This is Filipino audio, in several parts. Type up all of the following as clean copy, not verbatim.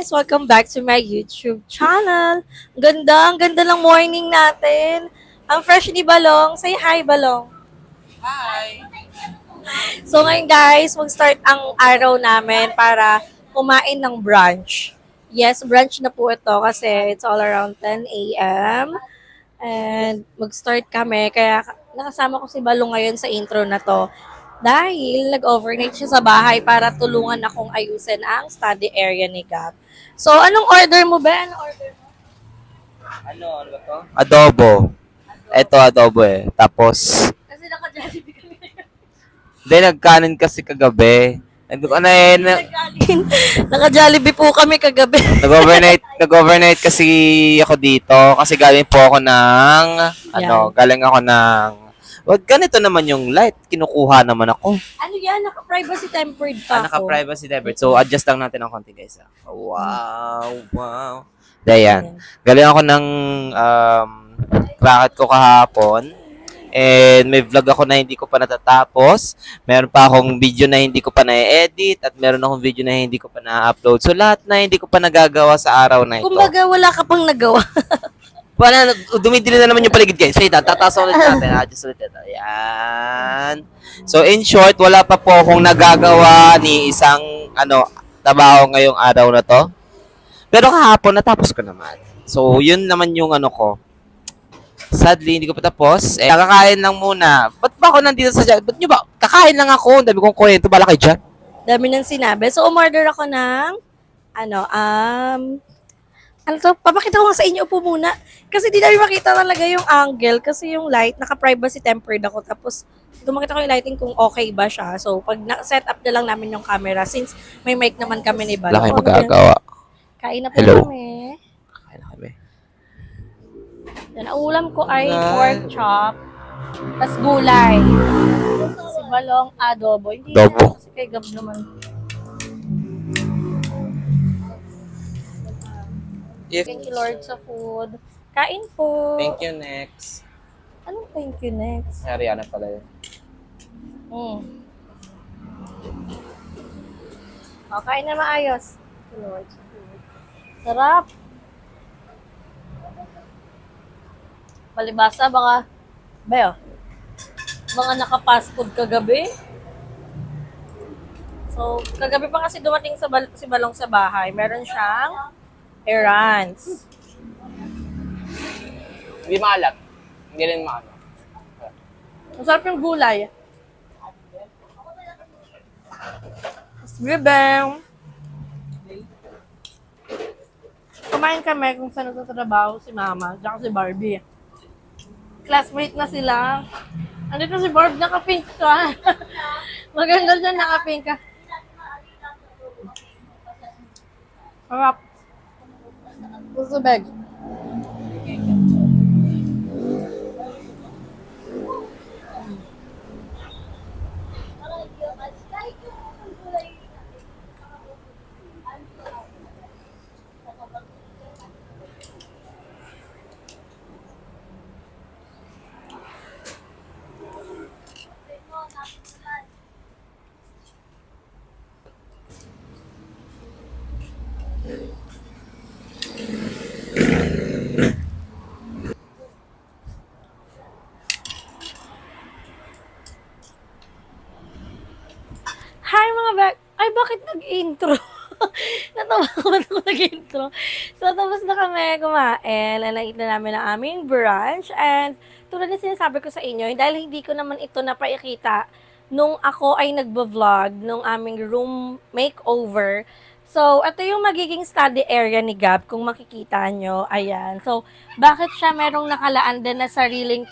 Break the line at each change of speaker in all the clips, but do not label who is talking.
guys! Welcome back to my YouTube channel. Ang ganda ng morning natin. Ang fresh ni Balong. Say hi, Balong.
Hi!
So ngayon guys, mag-start ang araw namin para kumain ng brunch. Yes, brunch na po ito kasi it's all around 10 a.m. And mag-start kami. Kaya nakasama ko si Balong ngayon sa intro na to. Dahil nag-overnight siya sa bahay para tulungan akong ayusin ang study area ni Gab. So, anong order mo ba? Anong order mo?
Ano ba to? Adobo. Ito adobo eh. Tapos,
Kasi naka-Jollibee kami.
hindi nagkanin kasi kagabi.
Naka-Jollibee po kami kagabi.
Nag-overnight kasi ako dito kasi galing po ako ng galing ako ng wag ganito naman yung light, kinukuha naman ako.
Ano yan? Naka-privacy tempered pa ako.
Naka-privacy tempered. So adjust lang natin ng konti, guys. Wow. Dayan. Galing ako ng racket ko kahapon. And may vlog ako na hindi ko pa natatapos. Meron pa akong video na hindi ko pa na-edit. At meron akong video na hindi ko pa na-upload. So, lahat na hindi ko pa nagagawa sa araw na ito.
Kumbaga, wala ka pang nagawa.
Dumidili na naman yung paligid, guys. Wait, tataas ulit natin. Adjust ulit ito. Ayan. So, in short, wala pa po akong nagagawa ni isang, trabaho ngayong araw na to. Pero kahapon, natapos ko naman. So, yun naman yung ko. Sadly, hindi ko pa tapos. Kakain lang muna. Ba't ba ako nandito sa dyan? Ba't nyo ba? Kakain lang ako. Ang dami kong kwento. Bala kayo dyan.
Dami nang sinabi. So, umorder ako ng, papakita ko nga sa inyo, upo muna. Kasi di namin makita talaga yung angle. Kasi yung light, naka-privacy tempered ako. Tapos, makita ko yung lighting kung okay ba siya. So, pag set up na lang namin yung camera, since may mic naman kami ni Bala.
Wala kayo magagawa.
Kain na po
Hello.
kami.
Kain na kami.
Yan, ang ulam ko ay pork chop, tas gulay. Si Balong adobo. Hindi
Adobo.
na, kasi kay Gab naman. Thank you, Lord, sa food. Kain po.
Thank you, next.
Anong thank you next?
Ariana pala yun.
O, kain na maayos. Thank you, Lord, sa food. Sarap. Palibasa, baka, mga naka-fast food kagabi. So, kagabi pa kasi dumating si Balong sa bahay. Meron siyang errands.
Hindi maalat. Hindi rin maalat.
Masarap yung gulay. Bibeng. Kumain kami kung saan nagtatrabaho si Mama, tsaka si Barbie. Classmate na sila. Andito si Barb, naka-pink ka. Maganda siya, naka-pink ka. Harap. Gusto bag. Hi mga bag! Ay, bakit nag-intro? Natawa ko ba't ako nag-intro. So, tapos na kami kumain. Nanaid na namin ang aming brunch. And, tulad na sinasabi ko sa inyo, dahil hindi ko naman ito napaikita nung ako ay nagbo-vlog nung aming room makeover. So, ito yung magiging study area ni Gab, kung makikita nyo. Ayan. So, bakit siya merong nakalaan din na sariling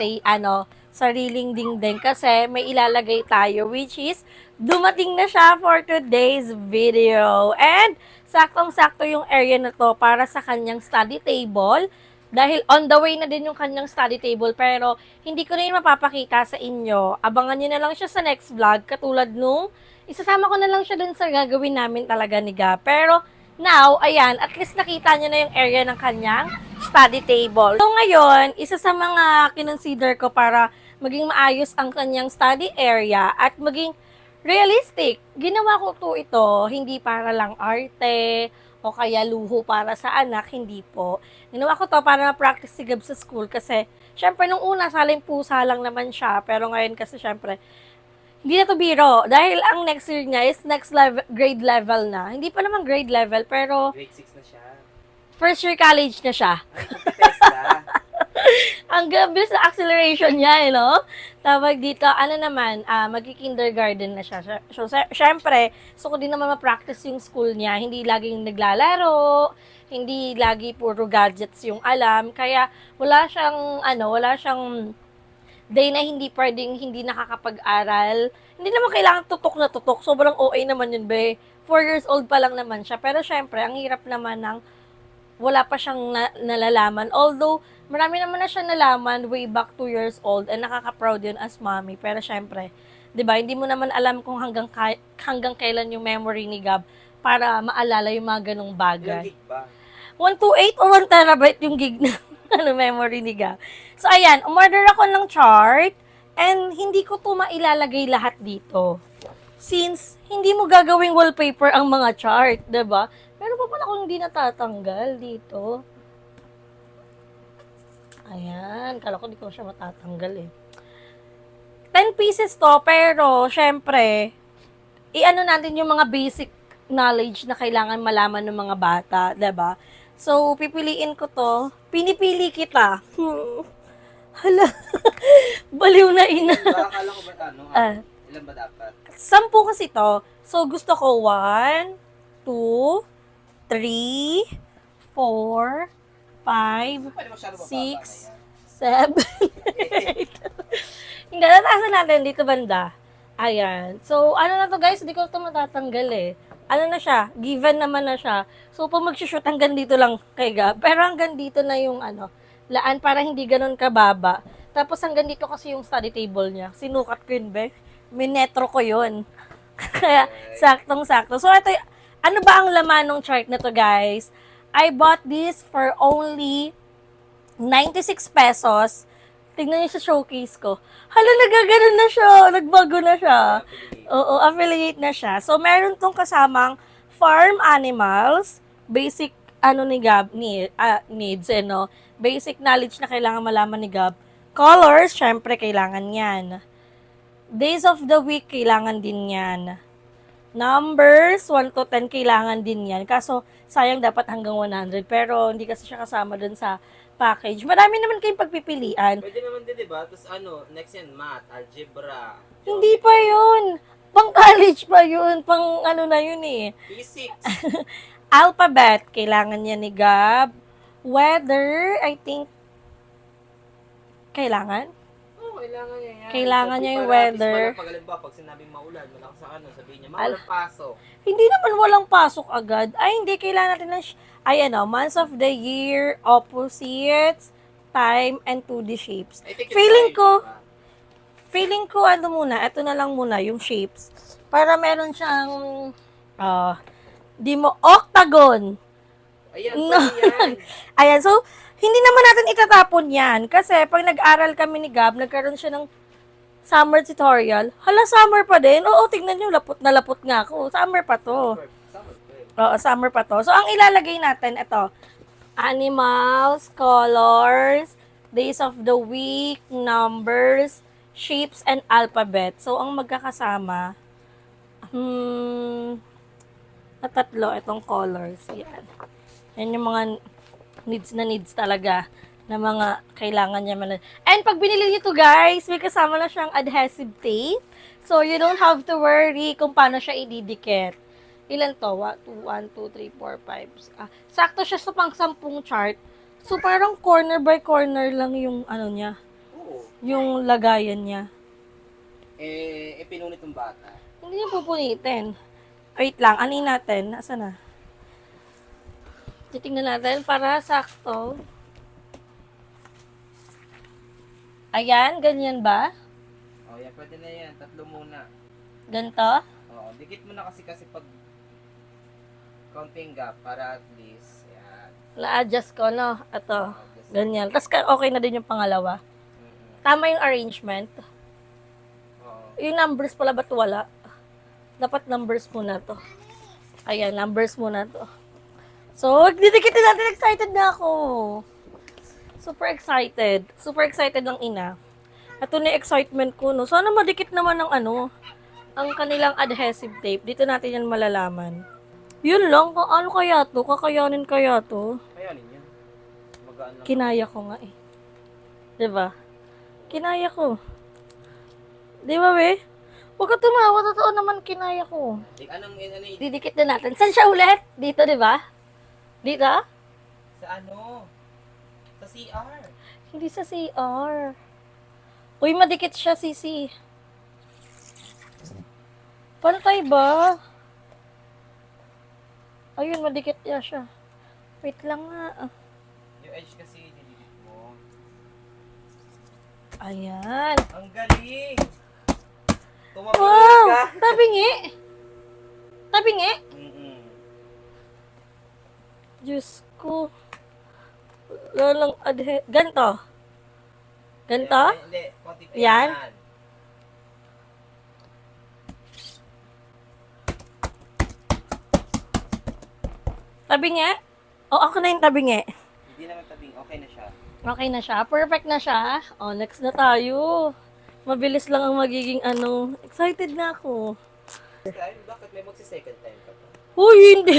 dingding? Kasi may ilalagay tayo, which is, dumating na siya for today's video. And, saktong-sakto yung area na to para sa kanyang study table. Dahil on the way na din yung kanyang study table, pero hindi ko na yun mapapakita sa inyo. Abangan nyo na lang siya sa next vlog, katulad nung isasama ko na lang siya dun sa gagawin namin talaga ni Gab. Pero now, ayan, at least nakita nyo na yung area ng kanyang study table. So ngayon, isa sa mga kinonsider ko para maging maayos ang kanyang study area at maging realistic. Ginawa ko ito hindi para lang arte o kaya luho para sa anak, hindi po. Ginawa ko to para ma-practice si Gab sa school kasi, syempre, nung una, saling pusa lang naman siya. Pero ngayon kasi, syempre, hindi na to biro. Dahil ang next year niya is next level, grade level na. Hindi pa naman grade level, pero
Grade 6 na siya.
first year college na siya.
Ay, magte-testa.
Ang bilis na acceleration niya, no? Tawag dito, ano naman, magki-kindergarten na siya. So, syempre, gusto ko din naman ma-practice yung school niya. Hindi laging naglalaro, hindi lagi puro gadgets yung alam. Kaya, wala siyang day na hindi pwedeng hindi nakakapag-aral. Hindi naman kailangan tutok na tutok. Sobrang OA naman yun, be. 4 years old pa lang naman siya. Pero syempre, ang hirap naman ng wala pa siyang nalalaman. Although, marami naman na siya nalaman way back 2 years old and nakaka-proud yun as mommy. Pero syempre, 'di ba, hindi mo naman alam kung hanggang kailan yung memory ni Gab para maalala yung mga ganong
Ilang
bagay.
gig ba?
128 o 1 terabyte yung gig na memory ni Gab. So, ayan, umorder ako ng chart and hindi ko to mailalagay lahat dito. Since, hindi mo gagawing wallpaper ang mga chart, 'di ba? Pero pa pala kung hindi natatanggal dito. Ayan, kala ko di ko siya matatanggal eh. 10 pieces to, pero syempre, i-ano natin yung mga basic knowledge na kailangan malaman ng mga bata, 'di ba? So, pipiliin ko to. Pinipili kita. Hala, baliw na ina.
Akala ko ba
Ah.
Ilan ba dapat?
10 kasi to. So, gusto ko 1, 2, 3, 4, 5,
Pwede masyado mababa
6,
na
7, 8. Hindi, nataasan natin dito banda. Ayan. So, ano na to guys, hindi ko ito matatanggal eh. Ano na siya, given naman na siya. So, pag mag-shoot hanggang dito lang kay Gab. Pero hanggang dito na yung laan para hindi ganun kababa. Tapos hanggang dito kasi yung study table niya. Sinukat ko yun, be. Minetro ko yun. Kaya, saktong-sakto. So, ito, ano ba ang laman ng chart na to, guys? I bought this for only 96 pesos. Tignan niyo sa showcase ko. Hala, nagaganon na siya. Nagbago na siya. Oo, affiliate na siya. So, meron tong kasamang farm animals, basic, ni Gab, needs, basic knowledge na kailangan malaman ni Gab. Colors, syempre, kailangan yan. Days of the week, kailangan din yan. Numbers, 1 to 10, kailangan din yan. Kaso, sayang dapat hanggang 100. Pero, hindi kasi siya kasama dun sa package. Marami naman kayong pagpipilian.
Pwede naman din, diba? Tapos next yan, math, algebra.
Hindi pa yun. Pang college pa yun. Pang na yun eh.
Physics.
Alphabet, kailangan niya ni Gab. Weather, I think, kailangan?
Kailangan niya yan.
Kailangan niya yung weather.
Pag alimbawa, pag sinabing maulan, malakas ang sabihin niya, walang pasok.
Hindi naman walang pasok agad. Ay, hindi. Kailangan natin ng, months of the year, opposites, time, and 2D shapes. Feeling ko, ito na lang muna, yung shapes. Para meron siyang, octagon.
Ayan,
No.
yan.
Ayan, so, hindi naman natin itatapon yan. Kasi, pag nag-aral kami ni Gab, nagkaroon siya ng summer tutorial. Hala, summer pa din? Oo, tignan nyo, lapot na lapot nga ako. Summer pa to. Oo, summer pa to. So, ang ilalagay natin, ito, animals, colors, days of the week, numbers, shapes, and alphabet. So, ang magkakasama, na tatlo, itong colors. Yan. Yan yung mga needs talaga na mga kailangan niya man. And pag binili niyo to guys, may kasama na siyang adhesive tape. So, you don't have to worry kung paano siya ididikit. Ilan to? 1, 2, 3, 4, 5. Sakto siya sa pang-10 chart. So, parang corner by corner lang yung niya.
Oo.
Yung lagayan niya.
Pinunit ng bata.
Hindi niya pupunitin. Wait lang, anin natin. Nasaan na? Titingnan natin para sakto. Ayan, ganyan ba?
Oh, yan, pwede na yan. 3 muna.
Ganto?
Oo, dikit mo na kasi pag counting gap para at least, yan.
Na-adjust ko, no? Ito.
Just,
Ganyan. Tapos okay na din yung pangalawa. Tama yung arrangement.
Oo.
Yung numbers pala, ba't wala? Dapat numbers muna to. Ayan, numbers muna to. So, didikitin natin. Excited na ako. Super excited. Super excited ang ina. Ito na excitement ko, no? Sana madikit naman ng ang kanilang adhesive tape. Dito natin yan malalaman. Yun lang. Ano kaya to? Kakayanin kaya to?
Kaya ninyo. Magaan lang.
Kinaya ko nga eh. Diba? Kinaya ko. Diba, be? Huwag ka tumawa. Totoo naman kinaya ko.
Anong
Didikit na natin. Saan siya ulit? Dito, diba? Dito?
sa ano? Sa CR.
Hindi sa CR. Uy, madikit siya, Sisi. Pantay ba? Ayun, madikit niya siya. Wait lang nga.
Yung edge kasi didikit mo.
Ayan.
Ang galing! Tumawag
Wow!
ka!
Tabingi! Tabingi! Diyos ko. Lalang ganto. Ganto?
Hindi, konti pa
Yan? Tabingi? O, ako na yung tabingi.
Hindi naman tabing, okay na siya.
Okay na siya. Perfect na siya. O, next na tayo. Mabilis lang ang magiging Excited na ako.
Ay, bakit may magsi-second time ka pa?
Uy, hindi.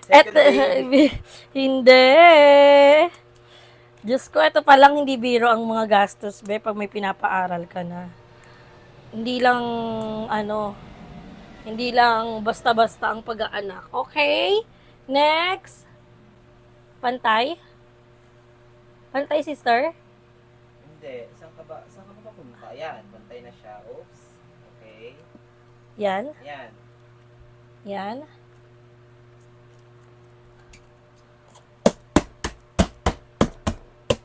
Second baby.
Hindi. Diyos ko, ito palang hindi biro ang mga gastos, be, pag may pinapaaral ka na. Hindi lang, hindi lang basta-basta ang pag-aanak. Okay? Next. Pantay? Pantay, sister?
Hindi. Saan ka ba pumunta? Yan, bantay na siya. Oops. Okay.
Yan.
Yan.
Yan.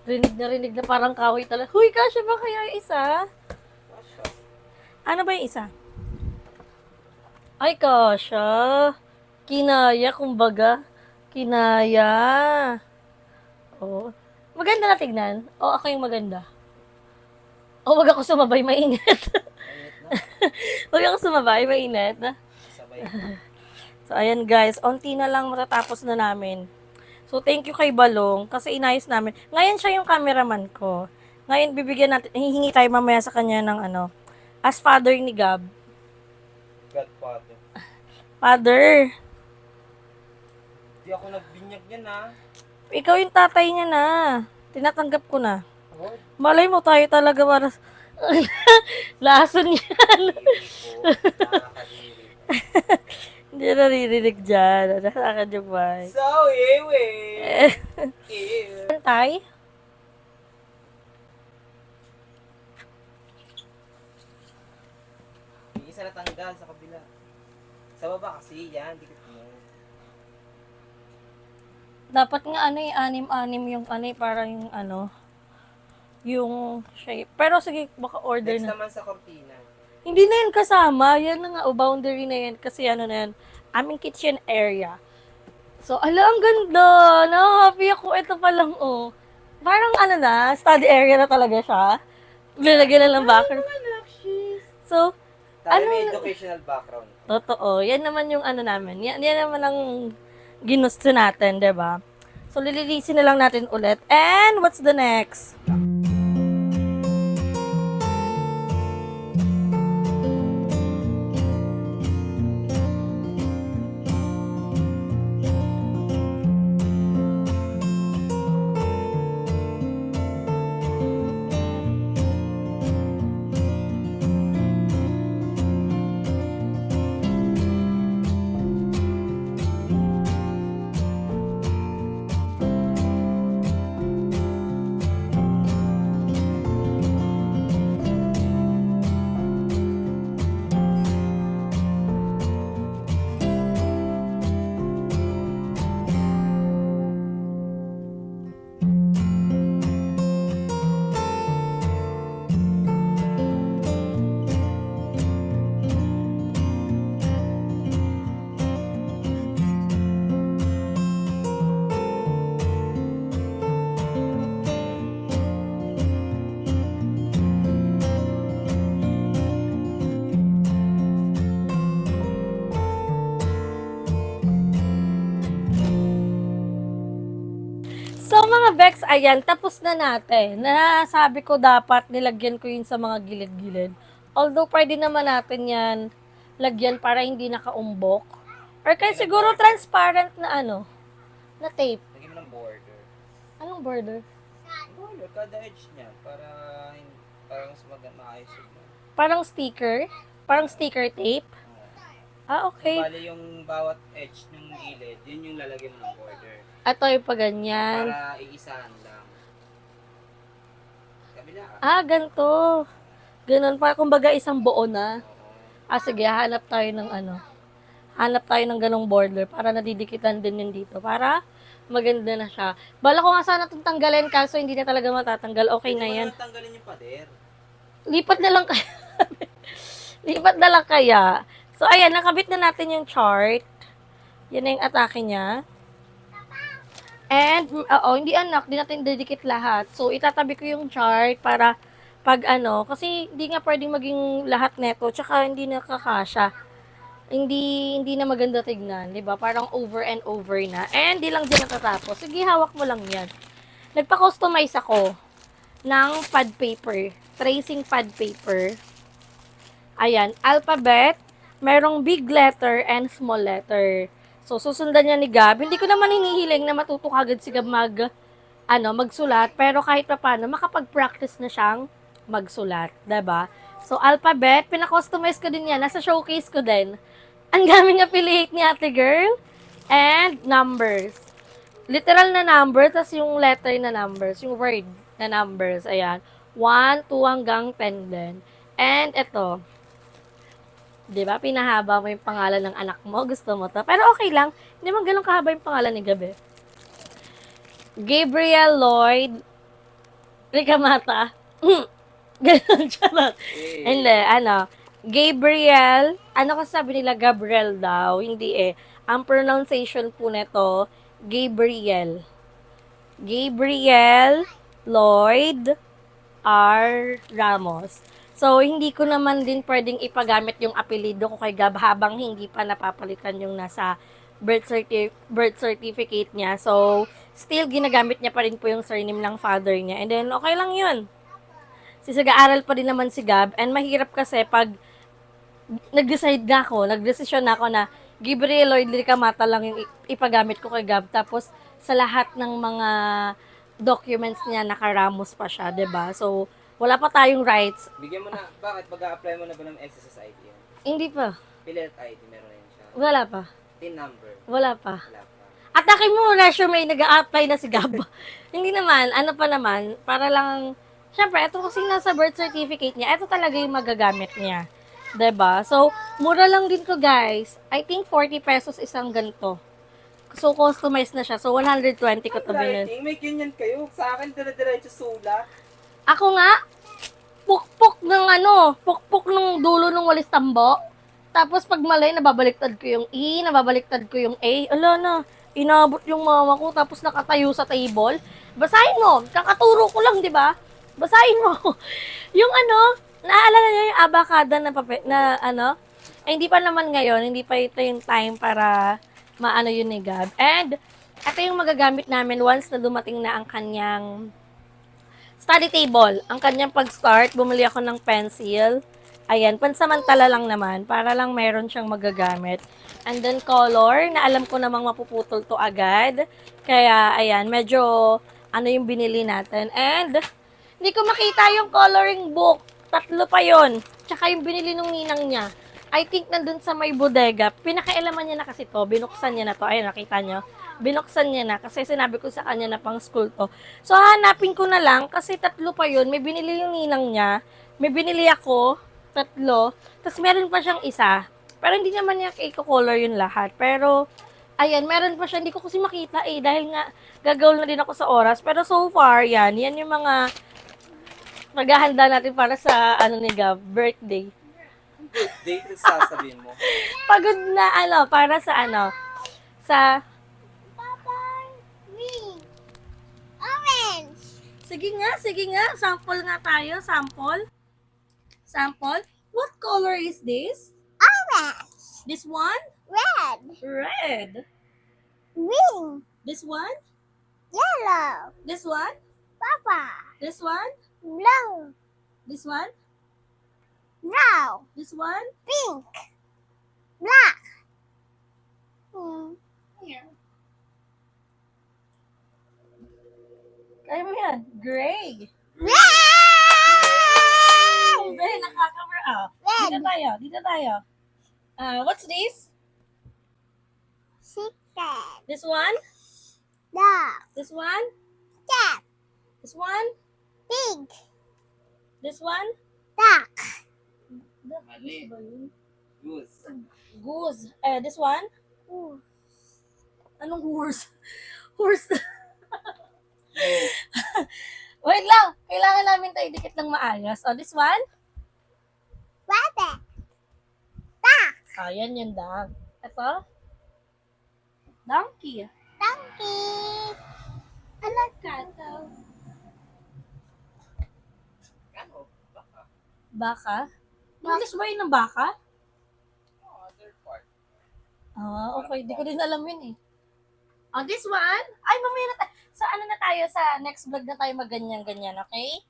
Rinig na parang kahoy talaga. Huy, kasya ba kaya yung isa?
Kasha.
Ano ba yung isa? Ay, kasya. Kinaya, kumbaga. Kinaya. Oh. Maganda na tignan. O, ako yung maganda. O, wag ako sumabay, mainit.
Mainit na.
Wag ako sumabay, mainit.
Sabay.
So, ayan guys. Onti na lang matatapos na namin. So, thank you kay Balong kasi inayos namin. Ngayon siya yung cameraman ko. Ngayon, bibigyan natin, hihingi tayo mamaya sa kanya ng as father ni Gab.
Godfather.
Father,
Di ako nagbinyag yan ha.
ikaw yung tatay niya na. Tinatanggap ko na.
What?
Malay mo tayo talaga para lason yan. Hindi naririnig dyan. Nasa akin yung mic.
So, ewe.
Tay?
Yung isa natanggal sa kabila. Sa baba kasi, yan. Dikit mo.
Dapat nga anim-anim yung para yung yung shape. Pero sige, baka order
Next
na.
naman sa cortina.
Hindi na yun kasama. Yan na nga, boundary na yan. Kasi na yan, aming kitchen area. So, ang ganda. Na-happy ako. Ito pa lang, Parang study area na talaga siya. Nilagyan na lang background. So,
Tayo may educational background.
totoo. Yan naman yung namin. Yan naman ang ginusto natin, 'di ba? So, lilinisin na lang natin ulit. And, what's the next? So mga Bex, ayan, tapos na natin. Nasabi ko dapat nilagyan ko yun sa mga gilid-gilid. Although pwede naman natin yan lagyan para hindi nakaumbok. Or kaya siguro transparent na ano, na tape.
Lagyan mo ng border.
Anong border?
Border, kada edge niya. Para mas maayos yun.
Parang sticker? Parang sticker tape? Ah, okay.
Bali yung bawat edge ng gilid, yun yung lalagyan mo ng border.
Ito yung pa ganyan.
Para iisahan lang. Kabila.
Ganito. Ganun pa, kumbaga isang buo na.
Oo.
Sige, hanap tayo ng ano. Hanap tayo ng ganong border para nadidikitan din yun dito. Para maganda na siya. Bala ko nga sana itong tanggalin kaso hindi na talaga matatanggal. Okay na yan.
Hindi mo tanggalin yung pader.
Lipat na lang kaya. Lipat na lang kaya. So, ayan, nakabit na natin yung chart. Yan na yung atake niya. And, hindi anak, di natin didikit lahat. So, itatabi ko yung chart para pag ano, kasi hindi nga pwedeng maging lahat neto, tsaka hindi nakakasya. Hindi na maganda tignan, di ba? Parang over and over na. And, di lang din natatapos. Sige, hawak mo lang yan. Nagpa-customize ako ng pad paper. Tracing pad paper. Ayan, alphabet, merong big letter and small letter. So, susundan niya ni Gab. Hindi ko naman hinihiling na matuto agad si Gab magsulat. Pero kahit pa paano, makapag-practice na siyang magsulat. Diba? So, alphabet, pina-customize ko din yan. Nasa showcase ko din. Ang gaming affiliate ni ate girl. And numbers. Literal na number, tas yung letter na numbers. Yung word na numbers. Ayan. 1, 2 hanggang 10 din. And ito, di ba, pinahaba mo yung pangalan ng anak mo, gusto mo to. Pero okay lang, hindi man ganun kahaba yung pangalan ni Gabi. Gabriel Lloyd Ricamata. Ganun, charot. Hindi, Gabriel, kasi sabi nila Gabriel daw, hindi eh. Ang pronunciation po nito, Gabriel. Gabriel Lloyd R. Ramos. So, hindi ko naman din pwedeng ipagamit yung apelido ko kay Gab habang hindi pa napapalitan yung nasa birth certificate niya. So, still ginagamit niya pa rin po yung surname ng father niya. And then, okay lang yun. Sisag-aaral pa din naman si Gab. And mahirap kasi pag nagdesisyon na ako na Gabriel Lloyd Ricamata lang yung ipagamit ko kay Gab. Tapos, sa lahat ng mga documents niya, naka-Ramos pa siya, 'di ba? So, wala pa tayong rights.
Bigyan mo na, bakit? Mag-a-apply mo na ba ng SSS ID yan?
Hindi pa.
Pilit ID, meron na yun siya.
Wala pa.
TIN number.
Wala pa.
Wala pa.
Atake mo, resume, nag-a-apply na si Gab. Hindi naman, para lang, syempre, ito kasi nasa birth certificate niya, ito talaga yung magagamit niya. 'Di ba? So, mura lang din to, guys. I think 40 pesos isang ganito. So, customized na siya. So, 120 ko to bilhin.
Writing, may ganyan kayo. Sa akin, dire-diretso sulat.
Ako nga, pukpok ng dulo ng walis tambo. Tapos pag mali, nababaliktad ko yung E, nababaliktad ko yung A. Ala na, inabot yung mama ko tapos nakatayo sa table. Basahin mo, kakaturo ko lang, di ba? Basahin mo. Yung naalala niyo yung abakada hindi pa naman ngayon, hindi pa ito yung time para maano yun ni Gab. And, ito yung magagamit namin once na dumating na ang kanyang study table. Ang kanyang pag-start, bumili ako ng pencil. Ayan, pansamantala lang naman, para lang meron siyang magagamit. And then color, na alam ko namang mapuputol to agad. Kaya, ayan, medyo, yung binili natin. And, hindi ko makita yung coloring book. 3 pa yon. Tsaka yung binili nung ninang niya. I think nandun sa may bodega. Pinakailaman niya na kasi to. Binuksan niya na to. Ayun, nakita niyo. Binuksan niya na kasi sinabi ko sa kanya na pang school to. So, hanapin ko na lang kasi 3 pa yun. May binili yung ninang niya. May binili ako. 3. Tapos meron pa siyang isa. Pero hindi naman niya i-color yun lahat. Pero, ayan, meron pa siya. Hindi ko kasi makita dahil nga gagawin na din ako sa oras. Pero so far, yan yung mga maghahanda natin para sa ni Gab, birthday.
Date sasabihin mo.
Pagod na para sa sa
Papa, green, orange.
Sige nga, sample nga tayo, sample. What color is this?
Orange,
This one?
red,
Red.
green,
This one?
Yellow.
This one?
Papa.
This one?
Blue.
This one?
Brown.
This one?
Pink. Black. Here.
Kaya mo yan. Gray.
Red.
Very nakaka-cover up. Dito tayo. Dito tayo. What's this?
Chicken.
This one?
Dog.
This one?
Cat.
This one?
Pig.
This one?
Duck.
Mali. Goose.
Goose. This one?
Ooh.
Anong horse? Horse. Wait lang. Kailangan namin tayo dikit ng maayos. This one?
Rabbit. Duck.
Yan yung dog. Ito? Donkey.
Donkey.
Ano kato? Baka? English ba yun ng baka? Okay. Di ko din alam yun eh. This one? Ay, mamaya na tayo. Sa ano na tayo? Sa next vlog na tayo magganyan-ganyan, okay?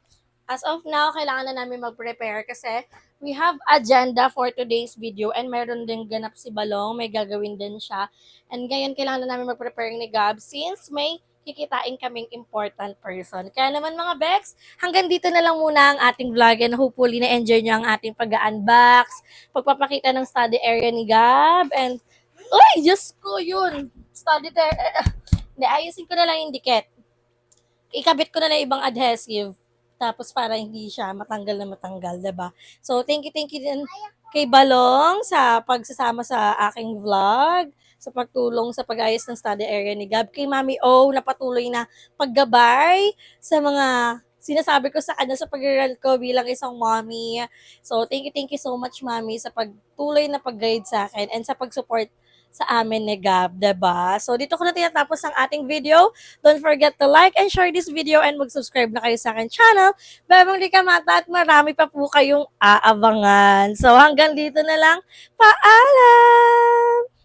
As of now, kailangan na namin mag-prepare kasi we have agenda for today's video and meron din ganap si Balong. May gagawin din siya. And ngayon, kailangan na namin mag-prepare ni Gab since may kikitain kaming important person. Kaya naman mga Bex, hanggang dito na lang muna ang ating vlog and hopefully na-enjoy nyo ang ating pag-unbox, pagpapakita ng study area ni Gab, and uy, Diyos ko yun! Study area. Hindi, ayusin ko na lang yung dikit. Ikabit ko na lang ibang adhesive. Tapos para hindi siya matanggal na matanggal, diba? So, thank you din kay Balong sa pagsasama sa aking vlog, sa pagtulong sa pag-ayos ng study area ni Gab. Kay Mami O, na patuloy na paggabay sa mga sinasabi ko sa kanya sa pag-run ko bilang isang mommy. So, thank you so much, Mami, sa pagtuloy na pag-guide sa akin and sa pag-support sa amin ni Gab, diba? So, dito ko na tinatapos ang ating video. Don't forget to like and share this video and mag-subscribe na kayo sa akin channel. Babang di ka mata at marami pa po kayong aabangan. So, hanggang dito na lang. Paalam!